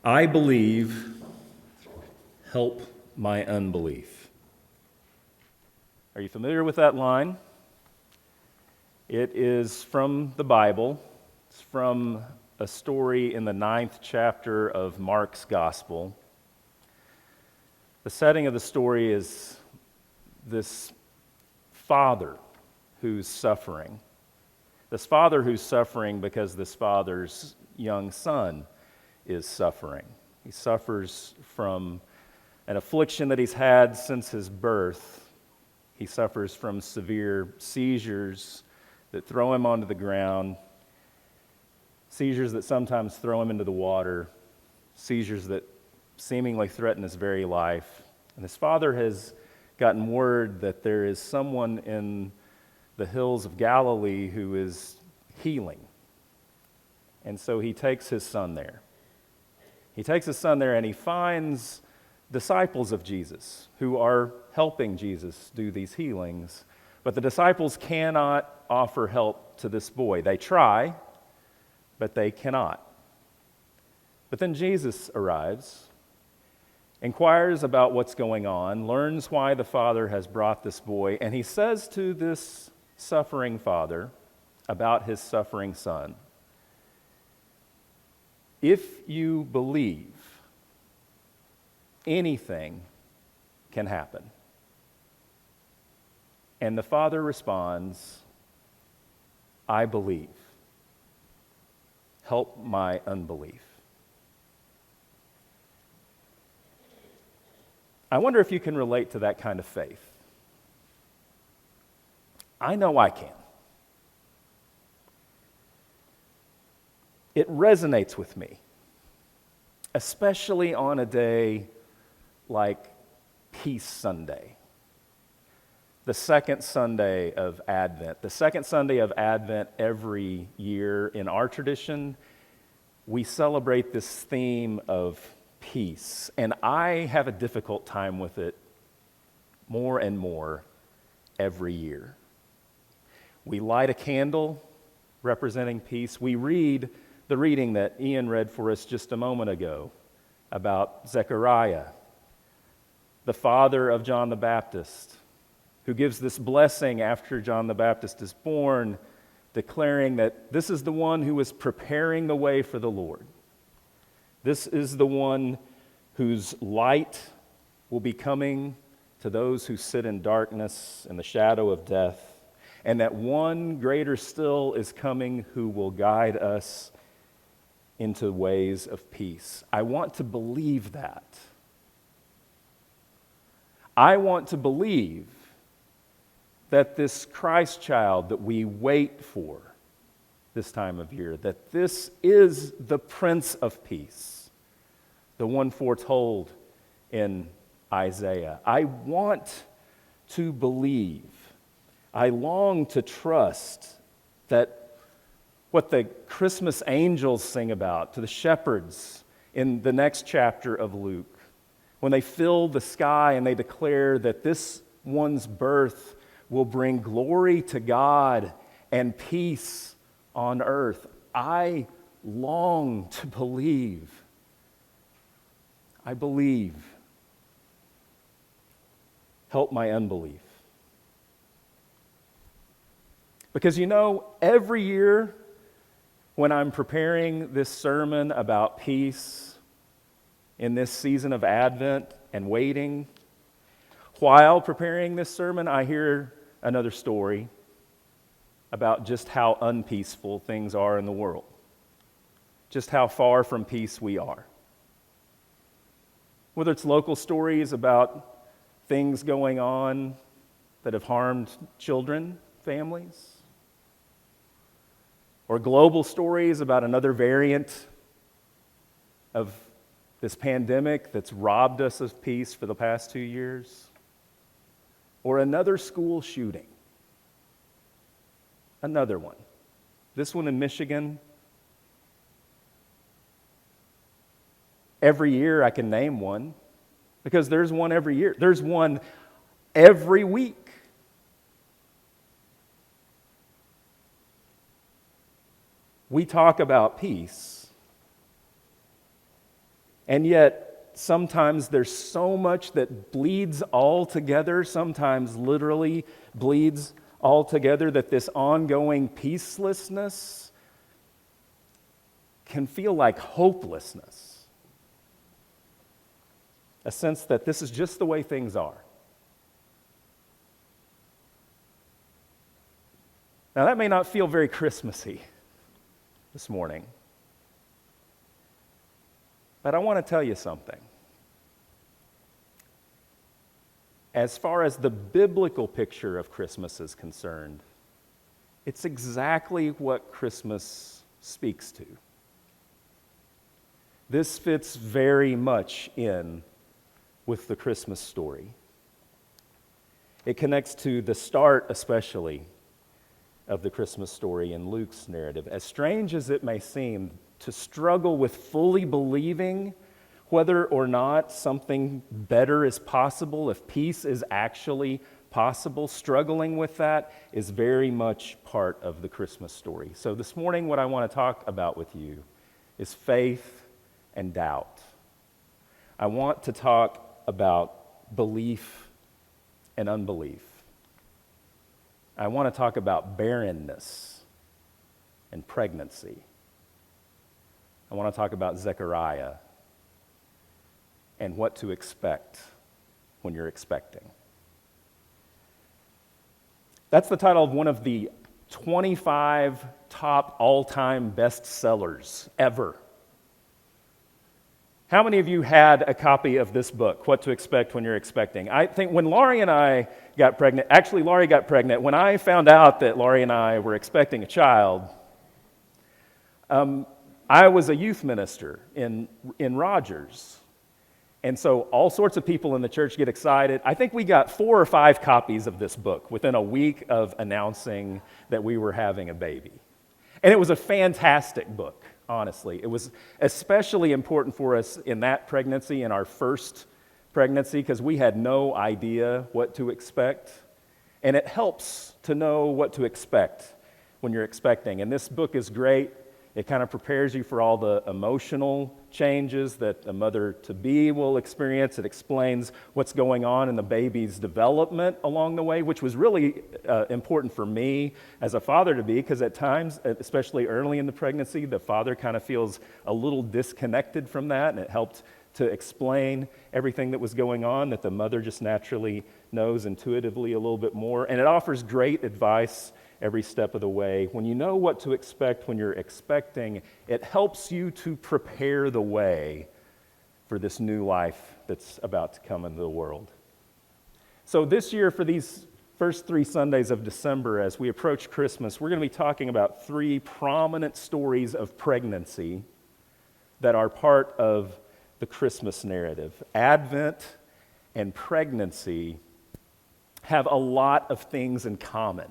I believe, help my unbelief. Are you familiar with that line? It is from the Bible. It's from a story in the 9th chapter of Mark's Gospel. The setting of the story is this father who's suffering. This father who's suffering because this father's young son is suffering. He suffers from an affliction that he's had since his birth. He suffers from severe seizures that throw him onto the ground, seizures that sometimes throw him into the water, seizures that seemingly threaten his very life. And his father has gotten word that there is someone in the hills of Galilee who is healing. And so he takes his son there. He takes his son there and he finds disciples of Jesus who are helping Jesus do these healings. But the disciples cannot offer help to this boy. They try, but they cannot. But then Jesus arrives, inquires about what's going on, learns why the father has brought this boy, and he says to this suffering father about his suffering son, "If you believe, anything can happen." And the father responds, "I believe. Help my unbelief." I wonder if you can relate to that kind of faith. I know I can. It resonates with me, especially on a day like Peace Sunday, the second Sunday of Advent. The second Sunday of Advent every year in our tradition, we celebrate this theme of peace. And I have a difficult time with it more and more every year. We light a candle representing peace. We read the reading that Ian read for us just a moment ago about Zechariah, the father of John the Baptist, who gives this blessing after John the Baptist is born, declaring that this is the one who is preparing the way for the Lord. This is the one whose light will be coming to those who sit in darkness and the shadow of death, and that one greater still is coming who will guide us into ways of peace. I want to believe that. I want to believe that this Christ child that we wait for this time of year, that this is the Prince of Peace, the one foretold in Isaiah. I want to believe. I long to trust that what the Christmas angels sing about to the shepherds in the next chapter of Luke, when they fill the sky and they declare that this one's birth will bring glory to God and peace on earth. I long to believe. I believe. Help my unbelief. Because every year when I'm preparing this sermon about peace in this season of Advent and waiting, while preparing this sermon, I hear another story about just how unpeaceful things are in the world, just how far from peace we are. Whether it's local stories about things going on that have harmed children, families, or global stories about another variant of this pandemic that's robbed us of peace for the past 2 years, or another school shooting, another one, this one in Michigan. Every year I can name one, because there's one every year. There's one every week. We talk about peace, And yet, sometimes there's so much that bleeds all together, sometimes literally bleeds all together, that this ongoing peacelessness can feel like hopelessness. A sense that this is just the way things are. Now, that may not feel very Christmassy this morning, but I want to tell you something. As far as the biblical picture of Christmas is concerned, it's exactly what Christmas speaks to. This fits very much in with the Christmas story. It connects to the start, especially, of the Christmas story in Luke's narrative. As strange as it may seem, to struggle with fully believing whether or not something better is possible, if peace is actually possible, struggling with that is very much part of the Christmas story. So this morning, what I want to talk about with you is faith and doubt. I want to talk about belief and unbelief. I want to talk about barrenness and pregnancy. I want to talk about Zechariah and what to expect when you're expecting. That's the title of one of the 25 top all-time bestsellers ever. How many of you had a copy of this book, What to Expect When You're Expecting? I think when Laurie and I got pregnant, actually Laurie got pregnant, when I found out that Laurie and I were expecting a child, I was a youth minister in Rogers. And so all sorts of people in the church get excited. I think we got 4 or 5 copies of this book within a week of announcing that we were having a baby. And it was a fantastic book. Honestly, it was especially important for us in that pregnancy, in our first pregnancy, because we had no idea what to expect. And it helps to know what to expect when you're expecting. And this book is great. It kind of prepares you for all the emotional changes that a mother-to-be will experience. It explains what's going on in the baby's development along the way, which was really important for me as a father-to-be, because at times, especially early in the pregnancy, the father kind of feels a little disconnected from that, and it helped to explain everything that was going on that the mother just naturally knows intuitively a little bit more. And it offers great advice every step of the way. When you know what to expect when you're expecting, it helps you to prepare the way for this new life that's about to come into the world. So this year, for these first 3 Sundays of December, as we approach Christmas, we're going to be talking about 3 prominent stories of pregnancy that are part of the Christmas narrative. Advent and pregnancy have a lot of things in common.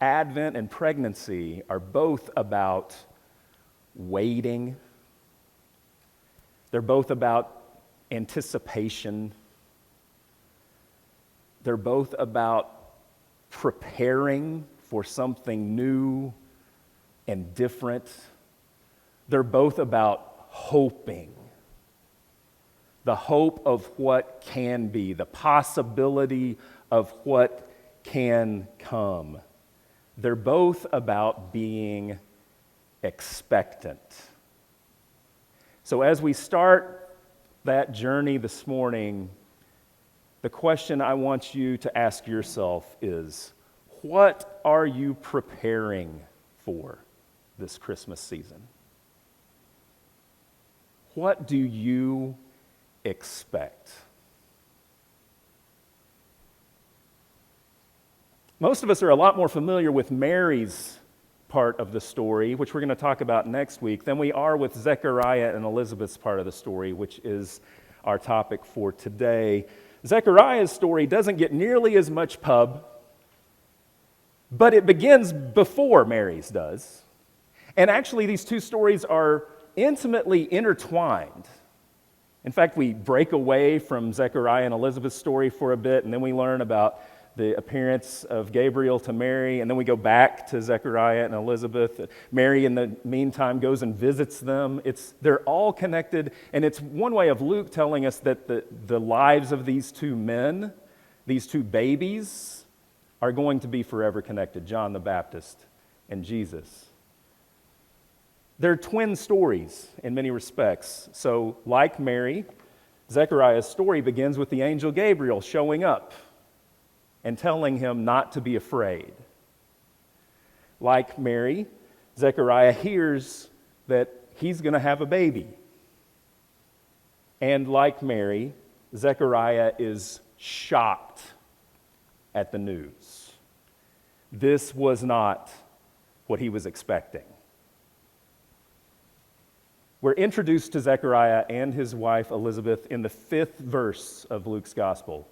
Advent and pregnancy are both about waiting. They're both about anticipation. They're both about preparing for something new and different. They're both about hoping. The hope of what can be, the possibility of what can come. They're both about being expectant. So as we start that journey this morning, the question I want you to ask yourself is, what are you preparing for this Christmas season? What do you expect? Most of us are a lot more familiar with Mary's part of the story, which we're going to talk about next week, than we are with Zechariah and Elizabeth's part of the story, which is our topic for today. Zechariah's story doesn't get nearly as much pub, but it begins before Mary's does. And actually, these 2 stories are intimately intertwined. In fact, we break away from Zechariah and Elizabeth's story for a bit, and then we learn about the appearance of Gabriel to Mary, and then we go back to Zechariah and Elizabeth. Mary, in the meantime, goes and visits them. They're all connected, and it's one way of Luke telling us that the lives of these two men, these two babies, are going to be forever connected, John the Baptist and Jesus. They're twin stories in many respects. So, like Mary, Zechariah's story begins with the angel Gabriel showing up and telling him not to be afraid. Like Mary, Zechariah hears that he's going to have a baby. And like Mary, Zechariah is shocked at the news. This was not what he was expecting. We're introduced to Zechariah and his wife Elizabeth in the 5th verse of Luke's gospel.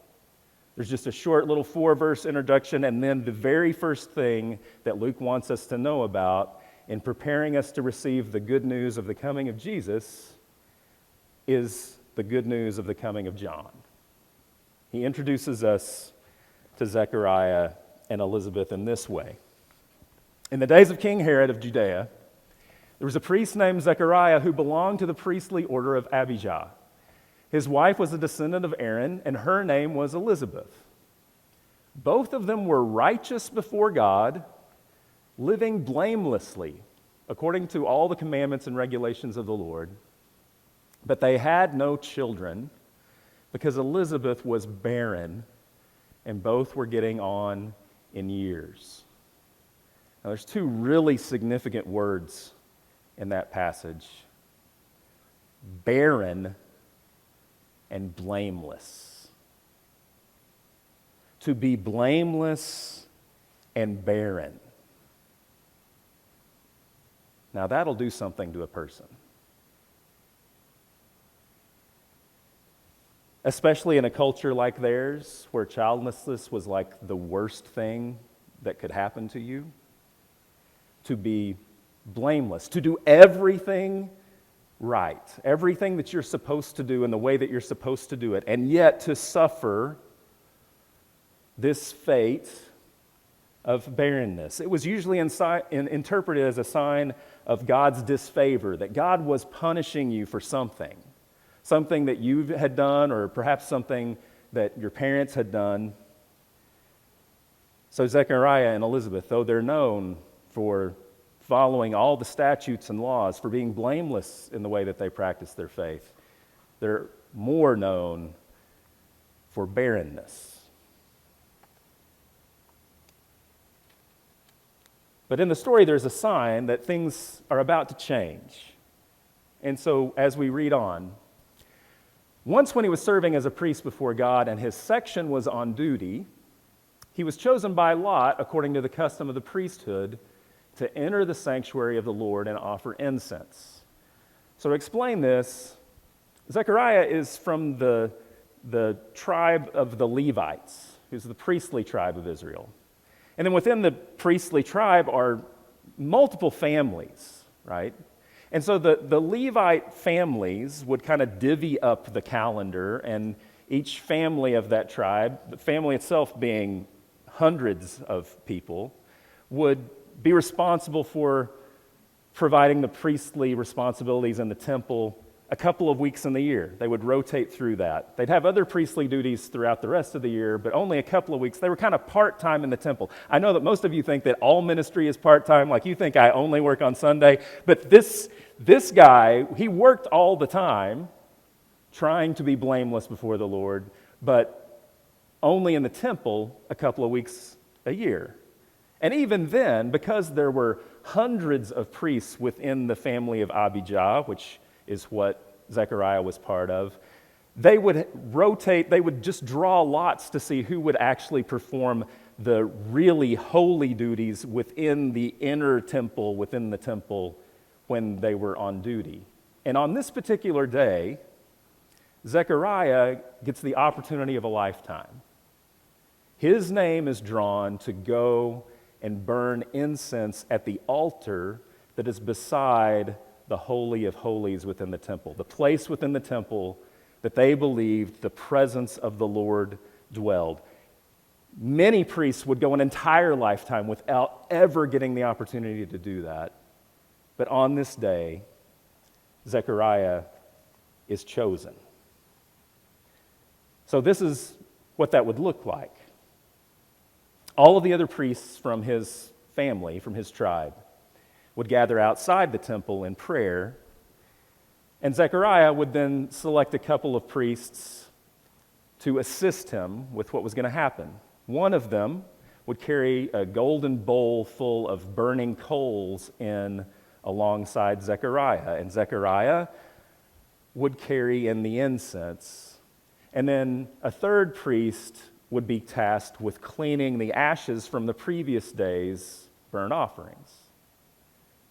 There's just a short little 4-verse introduction, and then the very first thing that Luke wants us to know about in preparing us to receive the good news of the coming of Jesus is the good news of the coming of John. He introduces us to Zechariah and Elizabeth in this way. In the days of King Herod of Judea, there was a priest named Zechariah who belonged to the priestly order of Abijah. His wife was a descendant of Aaron, and her name was Elizabeth. Both of them were righteous before God, living blamelessly, according to all the commandments and regulations of the Lord. But they had no children because Elizabeth was barren, and both were getting on in years. Now, there's two really significant words in that passage: barren and blameless. To be blameless and barren. Now that'll do something to a person. Especially in a culture like theirs, where childlessness was like the worst thing that could happen to you. To be blameless, to do everything right, everything that you're supposed to do in the way that you're supposed to do it, and yet to suffer this fate of barrenness. It was usually interpreted as a sign of God's disfavor, that God was punishing you for something that you had done, or perhaps something that your parents had done. So Zechariah and Elizabeth, though they're known for following all the statutes and laws, for being blameless in the way that they practice their faith, they're more known for barrenness. But in the story, there's a sign that things are about to change. And so, as we read on, once when he was serving as a priest before God and his section was on duty, he was chosen by lot, according to the custom of the priesthood, to enter the sanctuary of the Lord and offer incense. So to explain this, Zechariah is from the tribe of the Levites, who's the priestly tribe of Israel. And then within the priestly tribe are multiple families, right? And so the Levite families would kind of divvy up the calendar, and each family of that tribe, the family itself being hundreds of people, would be responsible for providing the priestly responsibilities in the temple a couple of weeks in the year. They would rotate through that. They'd have other priestly duties throughout the rest of the year, but only a couple of weeks. They were kind of part-time in the temple. I know that most of you think that all ministry is part-time, like you think I only work on Sunday, but this guy, he worked all the time trying to be blameless before the Lord, but only in the temple a couple of weeks a year. And even then, because there were hundreds of priests within the family of Abijah, which is what Zechariah was part of, they would rotate, they would just draw lots to see who would actually perform the really holy duties within the inner temple, within the temple, when they were on duty. And on this particular day, Zechariah gets the opportunity of a lifetime. His name is drawn to go and burn incense at the altar that is beside the Holy of Holies within the temple, the place within the temple that they believed the presence of the Lord dwelled. Many priests would go an entire lifetime without ever getting the opportunity to do that. But on this day, Zechariah is chosen. So this is what that would look like. All of the other priests from his family, from his tribe, would gather outside the temple in prayer, and Zechariah would then select a couple of priests to assist him with what was going to happen. One of them would carry a golden bowl full of burning coals in alongside Zechariah, and Zechariah would carry in the incense. And then a third priest would be tasked with cleaning the ashes from the previous day's burnt offerings.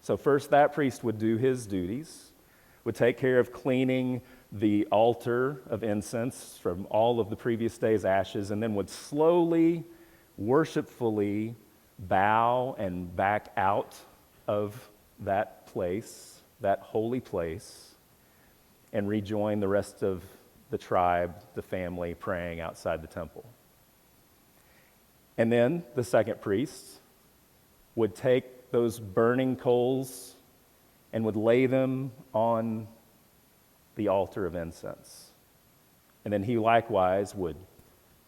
So first that priest would do his duties, would take care of cleaning the altar of incense from all of the previous day's ashes, and then would slowly, worshipfully bow and back out of that place, that holy place, and rejoin the rest of the tribe, the family, praying outside the temple. And then the second priest would take those burning coals and would lay them on the altar of incense. And then he likewise would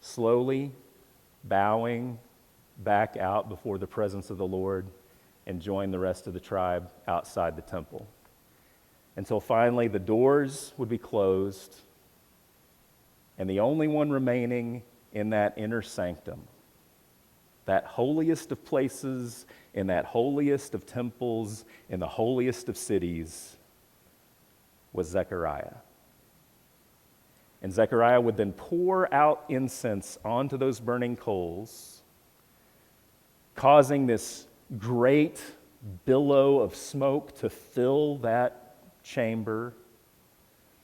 slowly, bowing back out before the presence of the Lord and join the rest of the tribe outside the temple. Until finally the doors would be closed, and the only one remaining in that inner sanctum, that holiest of places, in that holiest of temples, in the holiest of cities, was Zechariah. And Zechariah would then pour out incense onto those burning coals, causing this great billow of smoke to fill that chamber,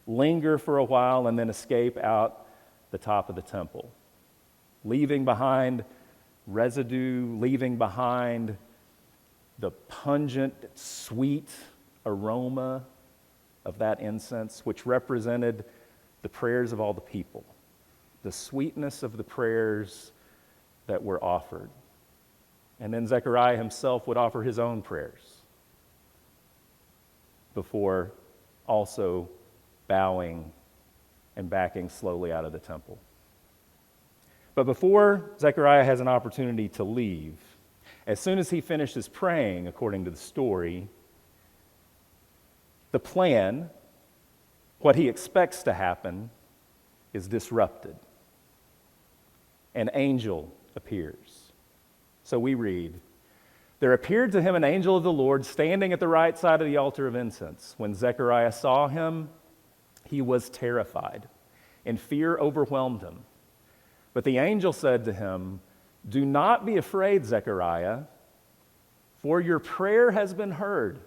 linger for a while, and then escape out the top of the temple, leaving behind residue, leaving behind the pungent, sweet aroma of that incense, which represented the prayers of all the people, the sweetness of the prayers that were offered. And then Zechariah himself would offer his own prayers before also bowing and backing slowly out of the temple. But before Zechariah has an opportunity to leave, as soon as he finishes praying, according to the story, the plan, what he expects to happen, is disrupted. An angel appears. So we read, "There appeared to him an angel of the Lord standing at the right side of the altar of incense. When Zechariah saw him, he was terrified, and fear overwhelmed him. But the angel said to him, 'Do not be afraid, Zechariah, for your prayer has been heard.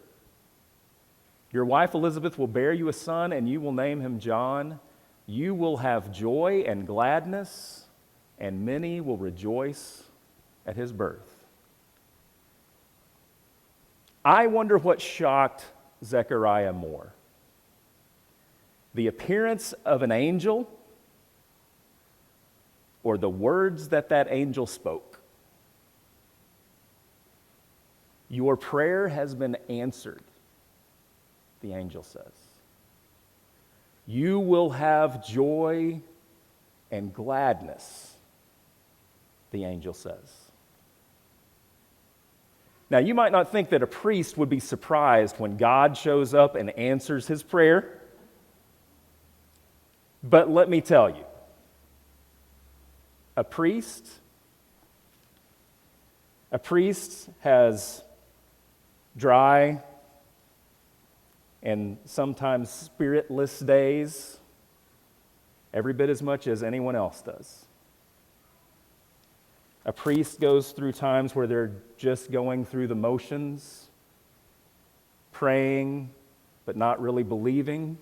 Your wife Elizabeth will bear you a son, and you will name him John. You will have joy and gladness, and many will rejoice at his birth.'" I wonder what shocked Zechariah more: the appearance of an angel, or the words that angel spoke. "Your prayer has been answered," the angel says. "You will have joy and gladness," the angel says. Now, you might not think that a priest would be surprised when God shows up and answers his prayer, but let me tell you, a priest has dry and sometimes spiritless days every bit as much as anyone else does. A priest goes through times where they're just going through the motions, praying, but not really believing,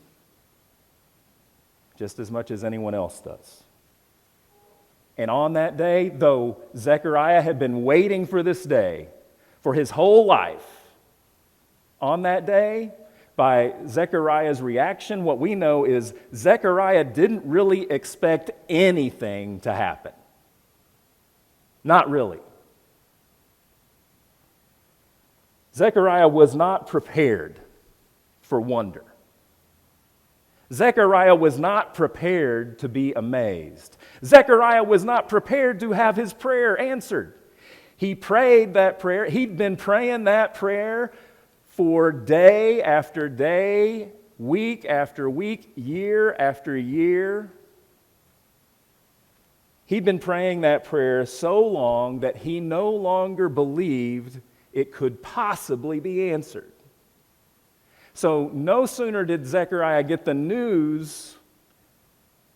just as much as anyone else does. And on that day, though Zechariah had been waiting for this day for his whole life, on that day, by Zechariah's reaction, what we know is Zechariah didn't really expect anything to happen. Not really. Zechariah was not prepared for wonder. Zechariah was not prepared to be amazed. Zechariah was not prepared to have his prayer answered. He prayed that prayer. He'd been praying that prayer for day after day, week after week, year after year. He'd been praying that prayer so long that he no longer believed it could possibly be answered. So no sooner did Zechariah get the news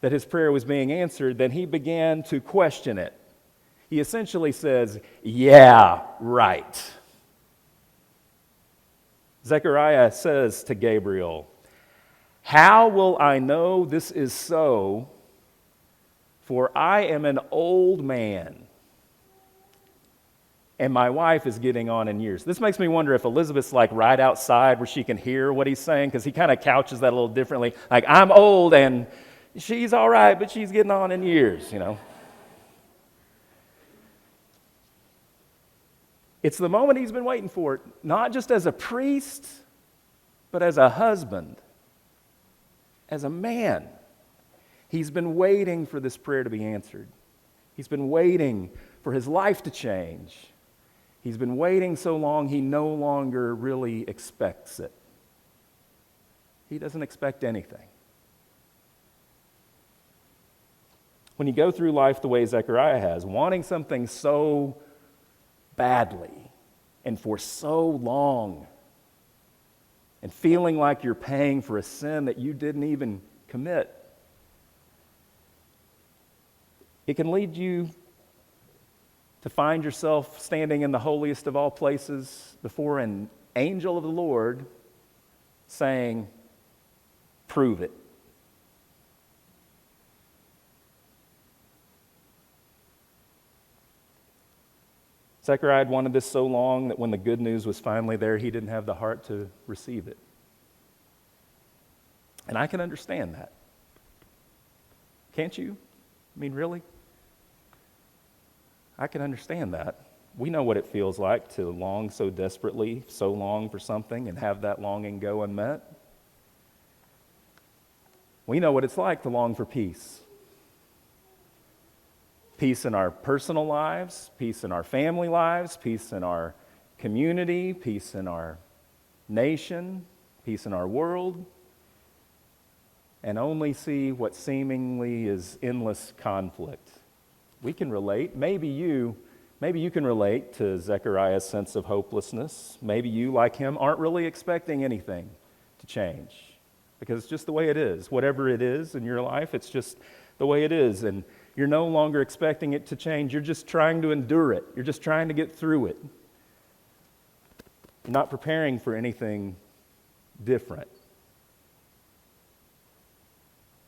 that his prayer was being answered than he began to question it. He essentially says, "Yeah, right." Zechariah says to Gabriel, "How will I know this is so? For I am an old man, and my wife is getting on in years." This makes me wonder if Elizabeth's like right outside where she can hear what he's saying, because he kind of couches that a little differently. Like, I'm old and she's all right, but she's getting on in years, It's the moment he's been waiting for, not just as a priest, but as a husband, as a man. He's been waiting for this prayer to be answered. He's been waiting for his life to change. He's been waiting so long he no longer really expects it. He doesn't expect anything. When you go through life the way Zechariah has, wanting something so badly and for so long, and feeling like you're paying for a sin that you didn't even commit, it can lead you to find yourself standing in the holiest of all places before an angel of the Lord saying, "Prove it." Zechariah had wanted this so long that when the good news was finally there, he didn't have the heart to receive it. And I can understand that. Can't you? I mean, really? I can understand that. We know what it feels like to long so desperately, so long for something, and have that longing go unmet. We know what it's like to long for peace. Peace in our personal lives, peace in our family lives, peace in our community, peace in our nation, peace in our world, and only see what seemingly is endless conflict. We can relate. Maybe you can relate to Zechariah's sense of hopelessness. Maybe you, like him, aren't really expecting anything to change because it's just the way it is. Whatever it is in your life, it's just the way it is, and you're no longer expecting it to change. You're just trying to endure it. You're just trying to get through it. You're not preparing for anything different.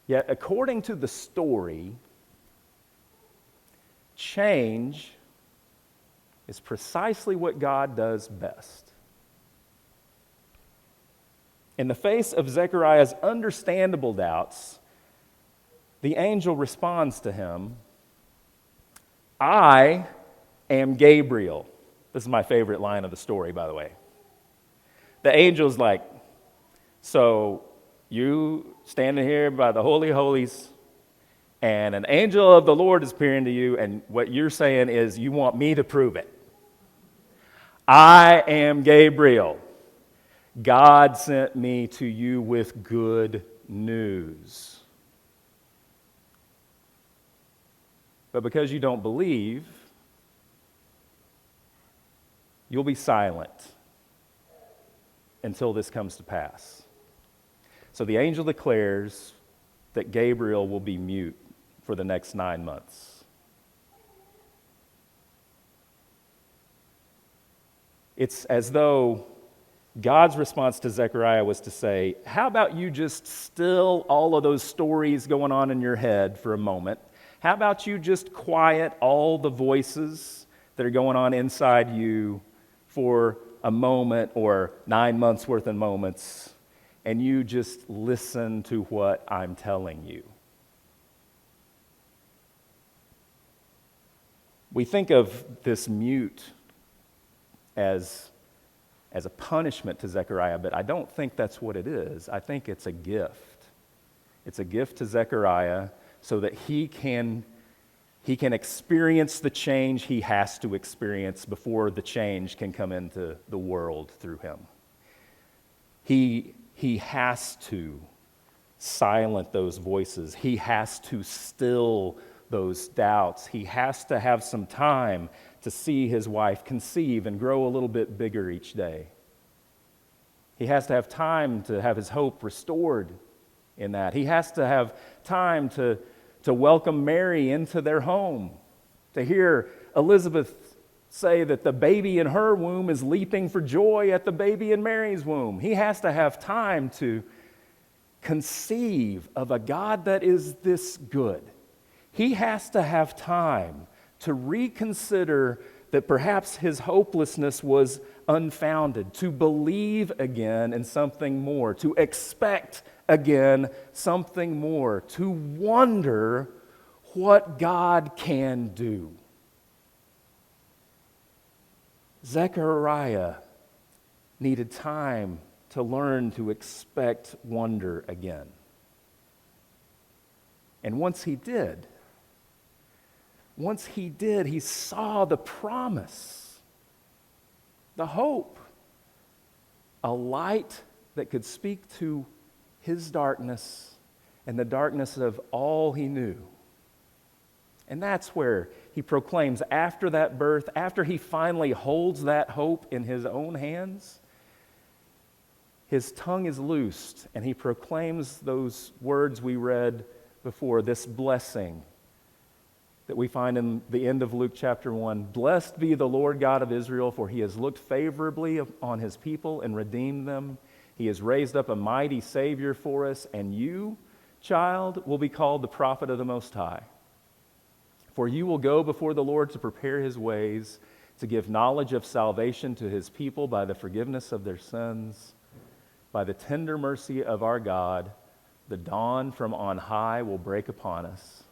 Yet, according to the story, change is precisely what God does best. In the face of Zechariah's understandable doubts, the angel responds to him, "I am Gabriel." This is my favorite line of the story, by the way. The angel's like, "So you standing here by the Holy of Holies, and an angel of the Lord is appearing to you, and what you're saying is you want me to prove it. I am Gabriel. God sent me to you with good news. But because you don't believe, you'll be silent until this comes to pass." So the angel declares that Gabriel will be mute for the next 9 months. It's as though God's response to Zechariah was to say, how about you just still all of those stories going on in your head for a moment? How about you just quiet all the voices that are going on inside you for a moment or 9 months worth of moments, and you just listen to what I'm telling you? We think of this mute as a punishment to Zechariah, but I don't think that's what it is. I think it's a gift. It's a gift to Zechariah so that he can experience the change he has to experience before the change can come into the world through him. He has to silence those voices. He has to still those doubts. He has to have some time to see his wife conceive and grow a little bit bigger each day. He has to have time to have his hope restored in that. He has to have time to welcome Mary into their home, to hear Elizabeth say that the baby in her womb is leaping for joy at the baby in Mary's womb. He has to have time to conceive of a God that is this good. He has to have time to reconsider that perhaps his hopelessness was unfounded, to believe again in something more, to expect again something more, to wonder what God can do. Zechariah needed time to learn to expect wonder again. And once he did, he saw the promise, the hope, a light that could speak to his darkness and the darkness of all he knew. And that's where he proclaims after that birth, after he finally holds that hope in his own hands, his tongue is loosed and he proclaims those words we read before, this blessing that we find in the end of Luke chapter 1. Blessed be the Lord God of Israel, for he has looked favorably on his people and redeemed them. He has raised up a mighty Savior for us, and you, child, will be called the prophet of the Most High. For you will go before the Lord to prepare his ways, to give knowledge of salvation to his people by the forgiveness of their sins. By the tender mercy of our God, the dawn from on high will break upon us,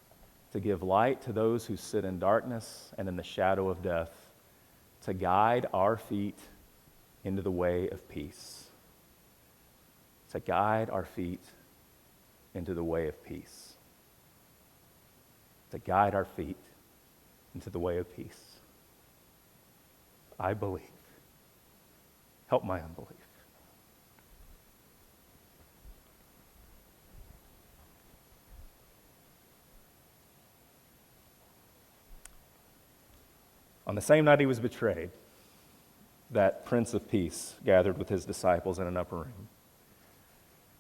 to give light to those who sit in darkness and in the shadow of death, to guide our feet into the way of peace. To guide our feet into the way of peace. To guide our feet into the way of peace. I believe. Help my unbelief. On the same night he was betrayed, that Prince of Peace gathered with his disciples in an upper room,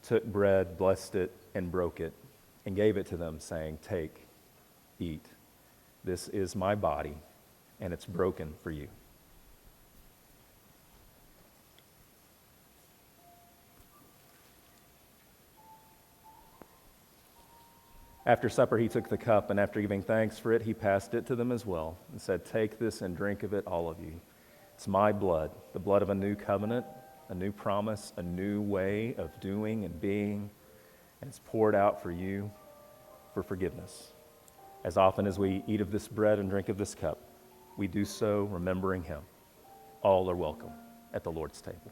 took bread, blessed it, and broke it, and gave it to them, saying, "Take, eat. This is my body, and it's broken for you." After supper, he took the cup, and after giving thanks for it, he passed it to them as well, and said, "Take this and drink of it, all of you. It's my blood, the blood of a new covenant, a new promise, a new way of doing and being, and it's poured out for you for forgiveness. As often as we eat of this bread and drink of this cup, we do so remembering him. All are welcome at the Lord's table."